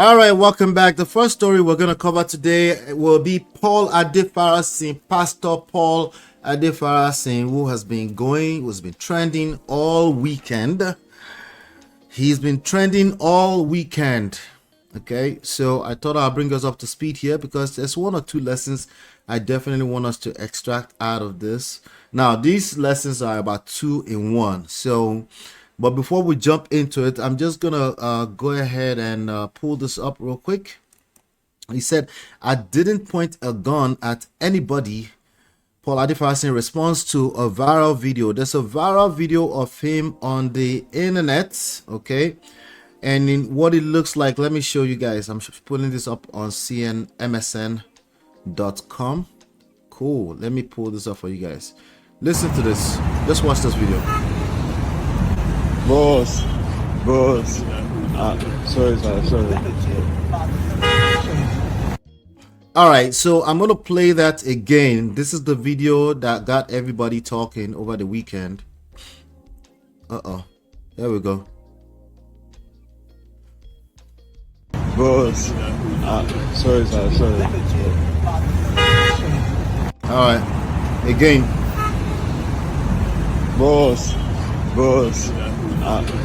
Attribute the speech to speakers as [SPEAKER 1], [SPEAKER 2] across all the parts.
[SPEAKER 1] All right, welcome back. The first story we're going to cover today will be Paul Adefarasin, Pastor Paul Adefarasin, who's been trending all weekend. He's been trending all weekend. Okay, so I thought I'll bring us up to speed here because there's one or two lessons I definitely want us to extract out of this. Now, these lessons are about 2 in 1. So, but before we jump into it, I'm just gonna go ahead and pull this up real quick. He said, "I didn't point a gun at anybody." Paul Adefarasin responds to a viral video. There's a viral video of him on the internet, okay? And in what it looks like, let me show you guys. I'm putting this up on msn.com. Cool. Let me pull this up for you guys. Listen to this. Just watch this video.
[SPEAKER 2] Boss. Sorry.
[SPEAKER 1] All right, so I'm gonna play that again. This is the video that got everybody talking over the weekend. There we go.
[SPEAKER 2] Boss. Sorry.
[SPEAKER 1] All right, again.
[SPEAKER 2] Boss.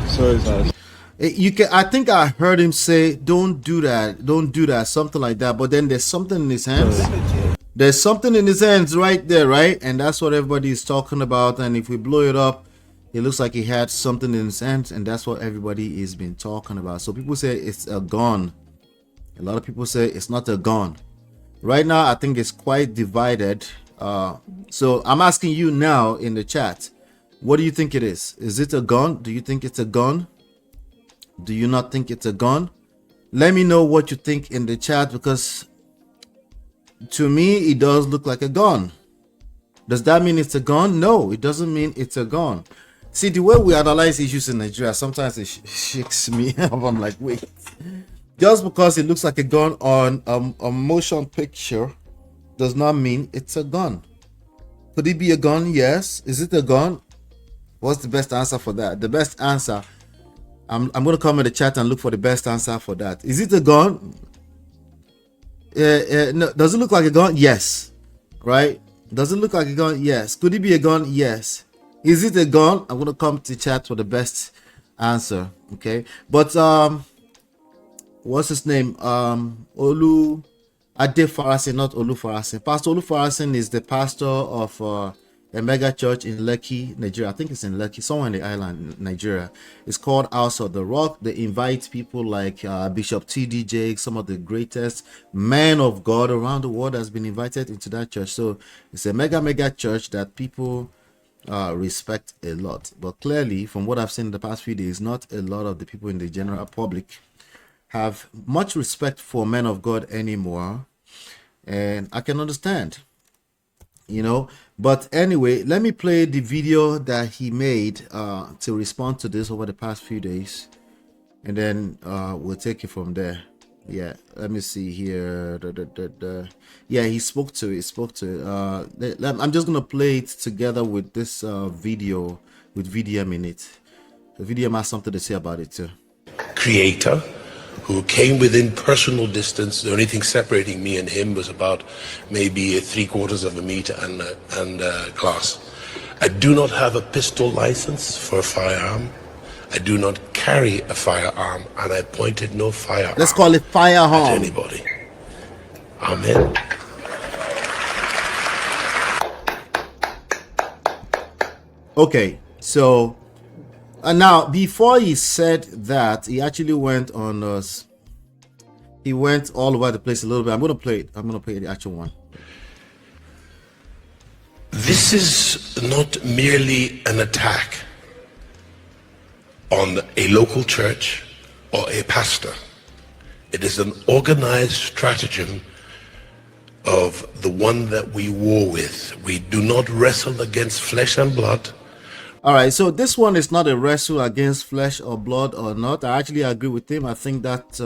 [SPEAKER 2] Sorry.
[SPEAKER 1] You can. I think I heard him say, "Don't do that, something like that." But then there's something in his hands. There's something in his hands right there, right? And that's what everybody is talking about. And if we blow it up, it looks like he had something in his hands, and that's what everybody has been talking about. So people say it's a gun. A lot of people say it's not a gun. Right now, I think it's quite divided. So I'm asking you now in the chat, what do you think it is? Is it a gun? Do you think it's a gun? Do you not think it's a gun? Let me know what you think in the chat, because to me, it does look like a gun. Does that mean it's a gun? No, it doesn't mean it's a gun. See, the way we analyze issues in Nigeria, sometimes it shakes me up. I'm like, wait. Just because it looks like a gun on a motion picture does not mean it's a gun. Could it be a gun? Yes. Is it a gun? What's the best answer for that? The best answer, I'm going to come in the chat and look for the best answer for that. Is it a gun? No. Does it look like a gun? Yes. Right? Does it look like a gun? Yes. Could it be a gun? Yes. Is it a gun? I'm going to come to chat for the best answer. Okay. But what's his name? Ola Adefarasin, not Olu Farasin. Pastor Olu Farasin is the pastor of a mega church in Lekki, Nigeria. I think it's in Lekki, somewhere in the island, Nigeria. It's called House of the Rock. They invite people like Bishop T.D. Jakes, some of the greatest men of God around the world has been invited into that church. So it's a mega church that people respect a lot. But clearly, from what I've seen in the past few days, not a lot of the people in the general public have much respect for men of God anymore. And I can understand, you know. But anyway, let me play the video that he made to respond to this over the past few days, and then we'll take it from there. Yeah, let me see here. Yeah, he spoke to it. I'm just gonna play it together with this video with VDM in it. The VDM has something to say about it too.
[SPEAKER 3] Creator who came within personal distance. The only thing separating me and him was about maybe 3/4 of a meter and glass. I do not have a pistol license for a firearm. I do not carry a firearm, and I pointed no firearm.
[SPEAKER 1] Let's call it firearm.
[SPEAKER 3] At anybody. Amen.
[SPEAKER 1] Okay, so now before he said that, he actually went on us. He went all over the place a little bit. I'm gonna play it. I'm gonna play the actual one.
[SPEAKER 3] This is not merely an attack on a local church or a pastor. It is an organized stratagem of the one that we war with. We do not wrestle against flesh and blood.
[SPEAKER 1] All right, so this one is not a wrestle against flesh or blood or not. I actually agree with him. I think that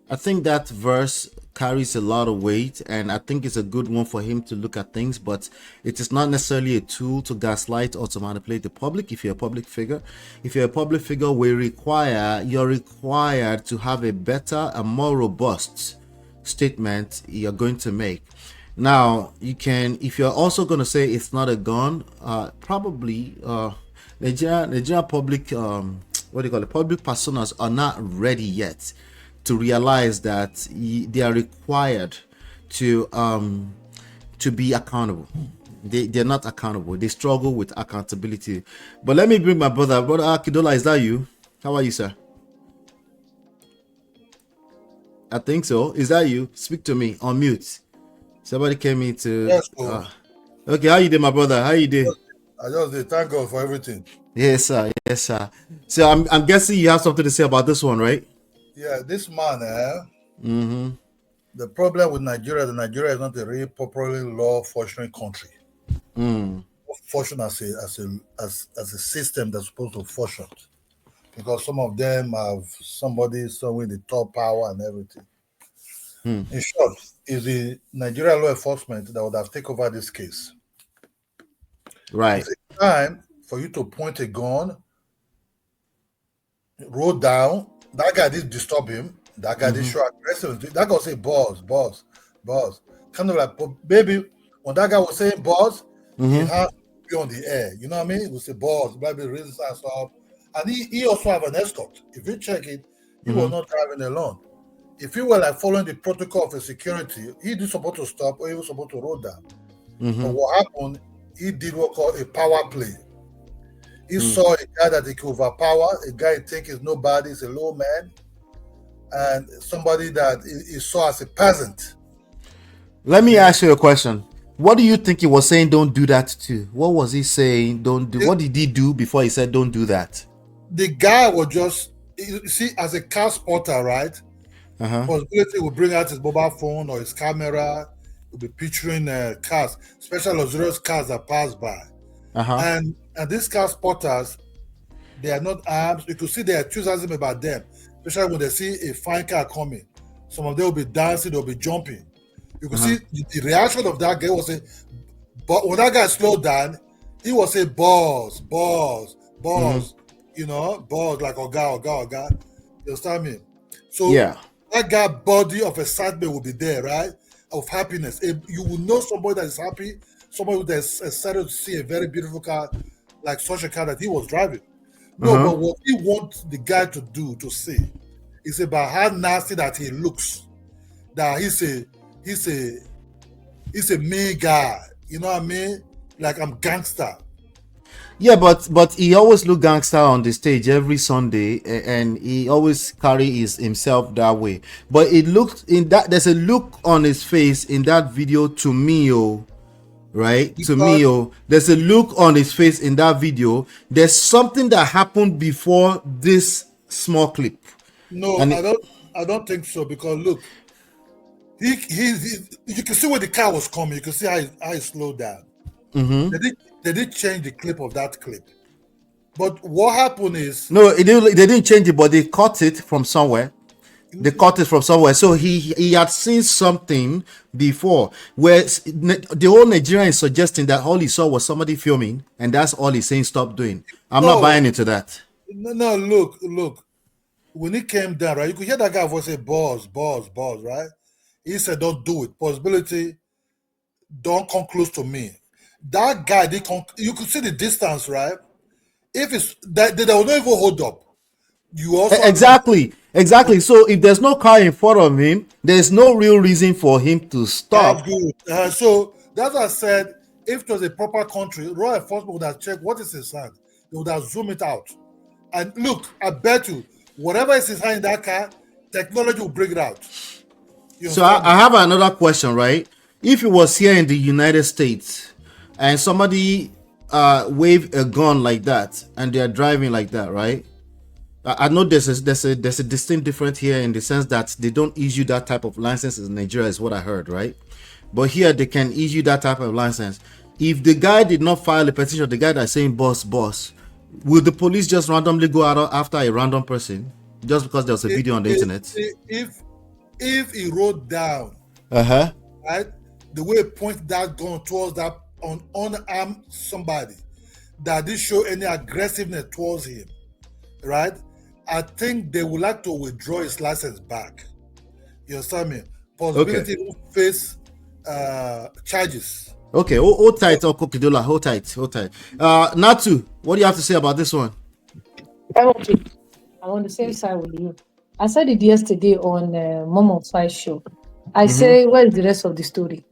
[SPEAKER 1] I think that verse carries a lot of weight, and I think it's a good one for him to look at things, but it is not necessarily a tool to gaslight or to manipulate the public. If you're a public figure, you're required to have a better and more robust statement you're going to make. Now, you can, if you're also going to say it's not a gun, probably Nigerian public, what do you call it, public personas are not ready yet to realize that they are required to be accountable. They're not accountable. They struggle with accountability. But let me bring my brother Akidola. Is that you? How are you, sir? I think so. Is that you? Speak to me on mute. Somebody came in to.
[SPEAKER 4] Yes, cool.
[SPEAKER 1] Okay, how you doing, my brother? How you doing?
[SPEAKER 4] I just did. Thank God for everything.
[SPEAKER 1] Yes, sir. Yes, sir. So I'm guessing you have something to say about this one, right?
[SPEAKER 4] Yeah, this man, the problem with Nigeria is not a really properly law functioning country. Function as a system that's supposed to function. Because some of them have somebody somewhere in the top power and everything. In short, is the Nigeria law enforcement that would have taken over this case.
[SPEAKER 1] Right.
[SPEAKER 4] It's a time for you to point a gun, roll down. That guy didn't disturb him. That guy didn't show aggression. That guy say, boss. Kind of like, baby, when that guy was saying boss, he had to be on the air. You know what I mean? He would say boss, maybe raise his hands up. And he also have an escort. If you check it, he was not driving alone. If he were like following the protocol of a security, he was supposed to stop or he was supposed to roll down. But what happened, he did what called a power play. He saw a guy that he could overpower, a guy he think is nobody, is a low man, and somebody that he saw as a peasant.
[SPEAKER 1] Let me ask you a question. What do you think he was saying don't do that to? What was he saying don't do? What did he do before he said don't do that?
[SPEAKER 4] The guy was just, you see, as a car spotter, right? Possibility will bring out his mobile phone or his camera, will be picturing cars, especially luxurious cars that pass by. And these car spotters, they are not armed. You could see their enthusiasm about them, especially when they see a fine car coming. Some of them will be dancing, they'll be jumping. You could see the reaction of that guy was saying, but when that guy slowed down, he was saying, boss, you know, boss, like Oga. You understand me? So that guy body of excitement will be there, right? Of happiness. If you will know somebody that is happy, somebody that is excited to see a very beautiful car, like such a car that he was driving. No, but what he wants the guy to do, to see, is about how nasty that he looks. That he's a mean guy. You know what I mean? Like, I'm gangster.
[SPEAKER 1] Yeah, but he always look gangster on the stage every Sunday, and he always carry himself that way. But it looked in that there's a look on his face in that video to me, right?
[SPEAKER 4] Because
[SPEAKER 1] there's a look on his face in that video. There's something that happened before this small clip.
[SPEAKER 4] No, I don't think so, because look, he you can see where the car was coming. You can see how he slowed down. They did change the clip of that clip. But what happened is...
[SPEAKER 1] No, they didn't change it, but they cut it from somewhere. So he had seen something before where the whole Nigerian is suggesting that all he saw was somebody filming, and that's all he's saying stop doing. I'm not buying into that.
[SPEAKER 4] No, look. When he came down, right, you could hear that guy voice say, boss, right? He said, don't do it. Possibility, don't come close to me. That guy, you could see the distance, right? If it's that, they will not even hold up. You also
[SPEAKER 1] exactly. So if there's no car in front of him, there's no real reason for him to stop.
[SPEAKER 4] So that's what I said. If it was a proper country, law enforcement would have checked what is his hand. They would have zoomed it out. And look, I bet you, whatever is his hand in that car, technology will bring it out.
[SPEAKER 1] So I have another question, right? If it was here in the United States and somebody wave a gun like that and they're driving like that, right? I know there's a distinct difference here in the sense that they don't issue that type of license in Nigeria, is what I heard, right? But here they can issue that type of license. If the guy did not file a petition, the guy that's saying boss, will the police just randomly go out after a random person just because there's a video on the internet?
[SPEAKER 4] if he wrote down, right, the way he pointed that gun towards that unarmed somebody that didn't show any aggressiveness towards him, right, I think they would like to withdraw his license back. You understand me? Possibility to face charges.
[SPEAKER 1] Okay, hold tight, Kidola, hold tight. Natu, what do you have to say about this one?
[SPEAKER 5] Okay, I'm on the same side with you. I said it yesterday on Momo's Fight show. I say, where's the rest of the story?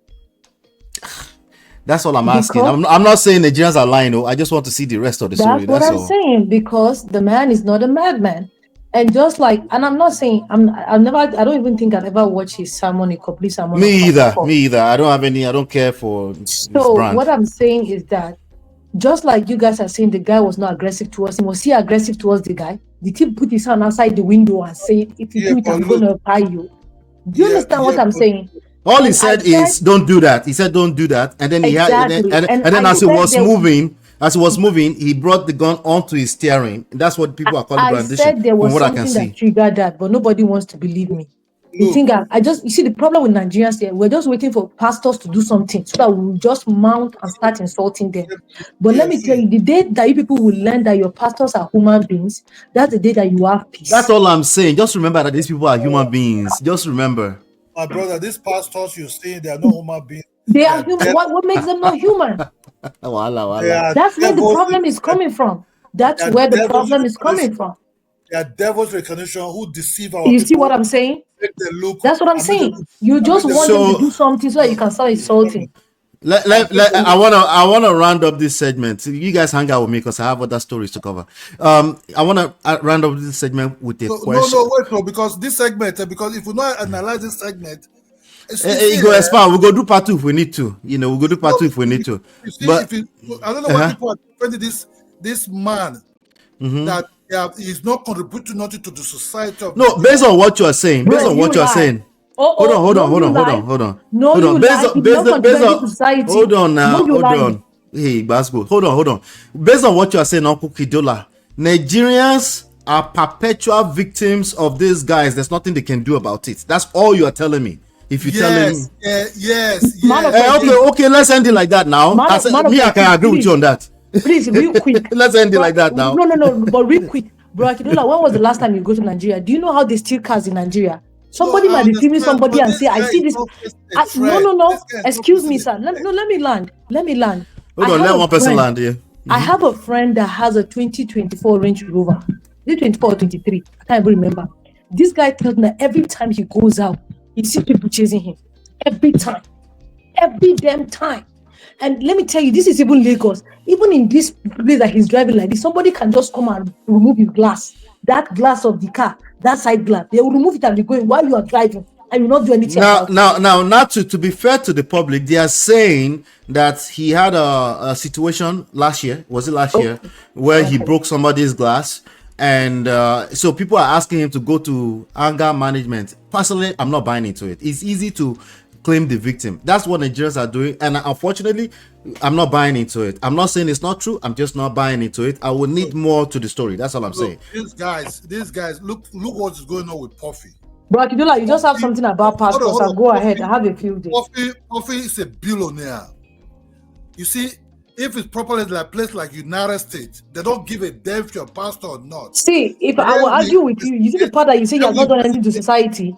[SPEAKER 1] That's all I'm asking. I'm not saying Nigerians are lying. I just want to see the rest of the story.
[SPEAKER 5] That's what I'm saying, because the man is not a madman. And just like, and I'm not saying, I don't even think I've ever watched his sermon, a complete sermon.
[SPEAKER 1] Me either. I don't care for
[SPEAKER 5] so what I'm saying is that, just like you guys are saying the guy was not aggressive towards him, was he aggressive towards the guy? Did he put his hand outside the window and say, if you do it, I'm going to apply you? Do you understand what I'm saying?
[SPEAKER 1] All he said is, don't do that. He said, don't do that. And then as he was moving, he brought the gun onto his steering. That's what people are calling brandishing.
[SPEAKER 5] I said there was something that triggered that, but nobody wants to believe me. You think you see the problem with Nigerians here, we're just waiting for pastors to do something so that we'll just mount and start insulting them. But let me tell you, the day that you people will learn that your pastors are human beings, that's the day that you have peace.
[SPEAKER 1] That's all I'm saying. Just remember that these people are human beings. Just remember.
[SPEAKER 4] My brother, these pastors you're saying, they are not human beings.
[SPEAKER 5] They are human. What makes them not human? That's where the problem is coming from. That's where the problem is coming from.
[SPEAKER 4] They are devil's recognition who deceive our
[SPEAKER 5] people. You see what I'm saying? That's what I'm saying. You just want them to do something so that you can start insulting.
[SPEAKER 1] I want to round up this segment. You guys hang out with me because I have other stories to cover. I want to round up this segment with a question.
[SPEAKER 4] No, because this segment, because if we not analyze this segment,
[SPEAKER 1] it go expand. We'll go do part 2 if we need to. We'll go do part 2 if we need to.
[SPEAKER 4] But I don't know why people are defending this man that he's not contributing nothing to the society.
[SPEAKER 1] Based on what you are saying. Based on what you are saying. Hold on. Hold on now. Hey, Basco. Hold on. Based on what you are saying, Uncle Kidola, Nigerians are perpetual victims of these guys. There's nothing they can do about it. That's all you are telling me. If you're telling me,
[SPEAKER 4] yes.
[SPEAKER 1] Okay, let's end it like that now. I can agree with you on that.
[SPEAKER 5] Please, real quick.
[SPEAKER 1] Let's end it like that now.
[SPEAKER 5] No, but real quick, bro, Kidola, when was the last time you go to Nigeria? Do you know how they steal cars in Nigeria? Somebody might be filming somebody and say, I see this. No. Excuse me, sir. Let me land.
[SPEAKER 1] Hold on, let one person land here.
[SPEAKER 5] I have a friend that has a 2024 Range Rover. Is it 24 or 23? I can't even remember. This guy tells me that every time he goes out, he sees people chasing him. Every time. Every damn time. And let me tell you, this is even Lagos. Even in this place that he's driving like this, somebody can just come and remove his glass. That glass of the car, that side glass. They will remove it and be going while you are driving. And you not do anything.
[SPEAKER 1] Now, to be fair to the public, they are saying that he had a situation last year. Was it last year? Where he broke somebody's glass. And so people are asking him to go to anger management. Personally, I'm not buying into it. It's easy to claim the victim. That's what Nigerians are doing. And unfortunately, I'm not buying into it. I'm not saying it's not true. I'm just not buying into it. I will need more to the story. That's all I'm saying.
[SPEAKER 4] These guys, look what is going on with Puffy.
[SPEAKER 5] Bro, Kidola, you just have something about pastors. Go ahead. I have a few days.
[SPEAKER 4] Puffy is a billionaire. You see, if it's properly like a place like United States, they don't give a damn if you're a pastor or not.
[SPEAKER 5] See, if I will argue with you, you see the part that you say you have not done anything to society.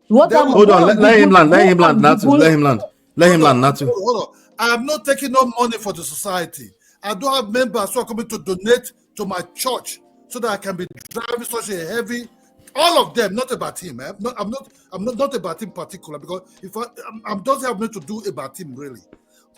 [SPEAKER 1] Hold on, let him land, Natu. Let him land, Natu.
[SPEAKER 4] Hold on. I am not taking no money for the society. I don't have members who are coming to donate to my church so that I can be driving such a heavy. All of them, not about him. I'm not about him particular, because if I'm just having to do about him really.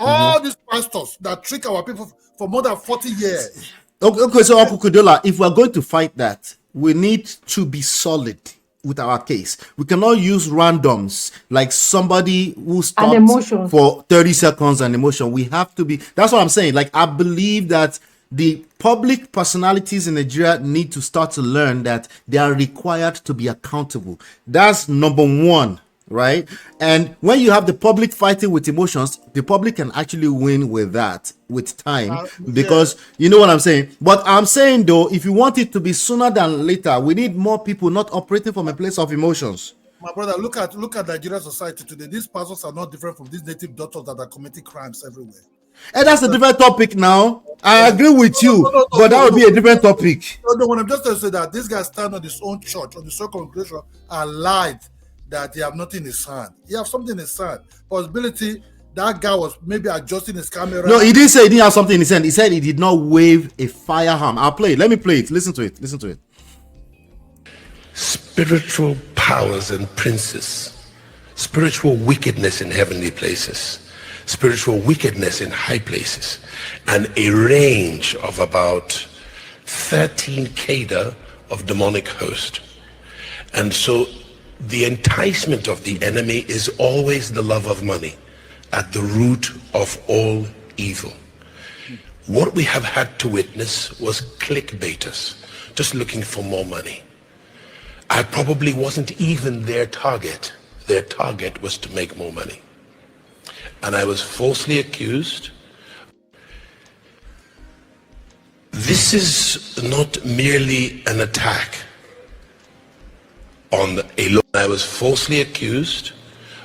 [SPEAKER 4] All these pastors that trick our people for more than 40 years.
[SPEAKER 1] Okay, so Uncle Kidola, if we're going to fight that, we need to be solid with our case. We cannot use randoms like somebody who stopped for 30 seconds and emotion. We have to be, that's what I'm saying. Like, I believe that the public personalities in Nigeria need to start to learn that they are required to be accountable. That's number one, right? And when you have the public fighting with emotions, the public can actually win with that with time, because you know what I'm saying. But I'm saying though, if you want it to be sooner than later, we need more people not operating from a place of emotions.
[SPEAKER 4] My brother, look at Nigerian society today. These pastors are not different from these native doctors that are committing crimes everywhere.
[SPEAKER 1] And that's a different topic now. I agree with you, but that would be a different topic.
[SPEAKER 4] No, when I'm just going to say that this guy stand on his own church, on his own congregation, and lied that he have nothing in his hand. He have something in his hand. Possibility that guy was maybe adjusting his camera.
[SPEAKER 1] No, he didn't say he didn't have something in his hand. He said he did not wave a firearm. I'll play it. Let me play it. Listen to it. Listen to it.
[SPEAKER 3] Spiritual powers and princes, spiritual wickedness in heavenly places, spiritual wickedness in high places, and a range of about 13 cadre of demonic host. And so the enticement of the enemy is always the love of money at the root of all evil. What we have had to witness was clickbaiters just looking for more money. I probably wasn't even their target. Their target was to make more money. And I was falsely accused. This is not merely an attack on a law. I was falsely accused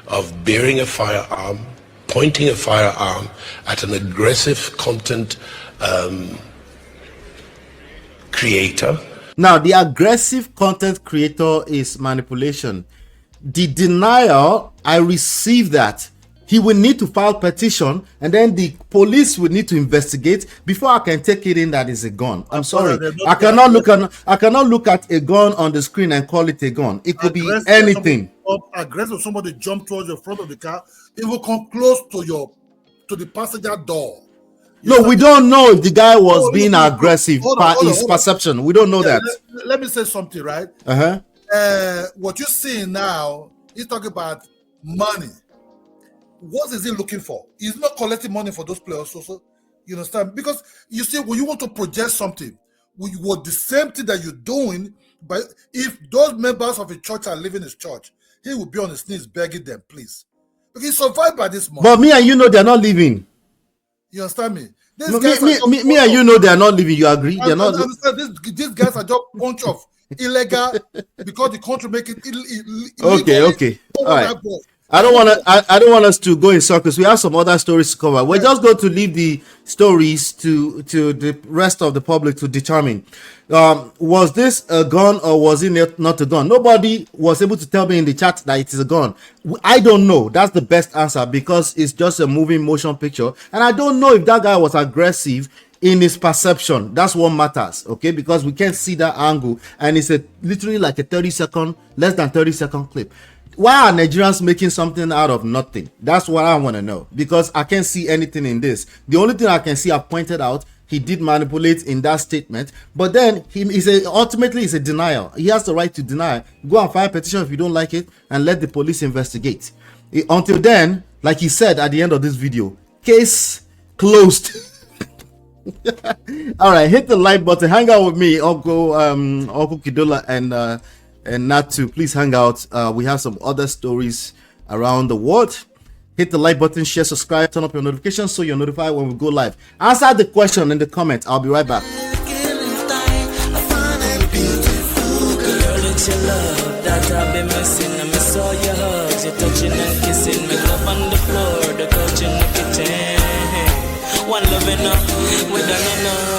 [SPEAKER 3] of bearing a firearm, pointing a firearm at an aggressive content creator.
[SPEAKER 1] Now, the aggressive content creator is manipulation. The denial, I received that. He will need to file petition, and then the police will need to investigate before I can take it in that is a gun. I'm sorry. I cannot look at a gun on the screen and call it a gun. It could be anything.
[SPEAKER 4] Aggressive, somebody jump towards the front of the car, it will come close to the passenger door.
[SPEAKER 1] No, we don't know if the guy was being aggressive by his perception. We don't know that.
[SPEAKER 4] Let me say something, right? What you're seeing now, he's talking about money. What is he looking for? He's not collecting money for those players also. You understand? Because you see, when you want to project something, what the same thing that you're doing, but if those members of a church are leaving his church, he will be on his knees begging them, please. Because he survived by this money.
[SPEAKER 1] But me and you know they're not leaving.
[SPEAKER 4] You understand me?
[SPEAKER 1] Me and you know they're not leaving. You agree? They're not.
[SPEAKER 4] These guys are just a bunch of illegal because the country make it illegal.
[SPEAKER 1] Okay. All right. I don't want us to go in circles. We have some other stories to cover. We're just going to leave the stories to the rest of the public to determine. Was this a gun or was it not a gun? Nobody was able to tell me in the chat that it is a gun. I don't know. That's the best answer because it's just a moving motion picture. And I don't know if that guy was aggressive in his perception. That's what matters, okay? Because we can't see that angle. And it's literally like a less than 30 second clip. Why are Nigerians making something out of nothing? That's what I want to know, because I can't see anything in this. The only thing I can see, I've pointed out, he did manipulate in that statement, but then ultimately it's a denial. He has the right to deny. Go and file a petition if you don't like it and let the police investigate. Until then, like he said at the end of this video, case closed. All right, hit the like button, hang out with me, Uncle Kidola and Natu. Please hang out. We have some other stories around the world. Hit the like button, share, subscribe, turn up your notifications so you're notified when we go live. Answer the question in the comments. I'll be right back.
[SPEAKER 6] One loving up, we done enough.